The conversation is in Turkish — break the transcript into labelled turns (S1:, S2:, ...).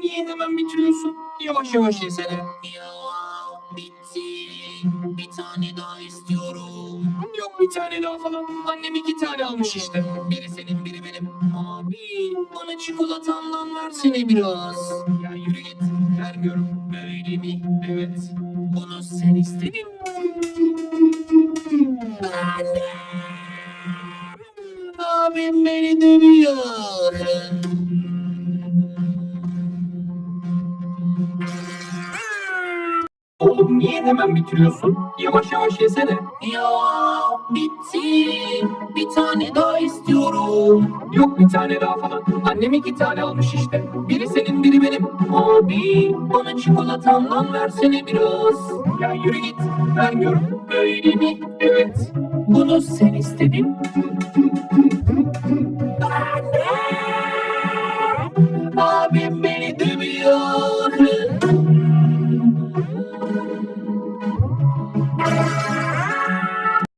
S1: niye hemen bitiriyorsun? Yavaş yavaş yesene.
S2: Ya bitti. Bir tane daha istiyorum.
S1: Yok bir tane daha falan. Annem 2 tane almış işte.
S2: Biri senin biri benim. Abi bana çikolatandan versene biraz.
S1: Ya yürü git. Vermiyorum.
S2: Böyle mi?
S1: Evet.
S2: Bunu sen istedin. Abim beni dövüyor.
S1: Oğlum niye hemen bitiriyorsun? Yavaş yavaş yesene.
S2: Ya bitti. Bir tane daha istiyorum.
S1: Yok bir tane daha falan. Annem 2 tane almış işte. Biri senin biri benim.
S2: Abi bana çikolatandan versene biraz.
S1: Ya yürü git. Vermiyorum.
S2: Böyle mi?
S1: Evet.
S2: Bunu sen istedin.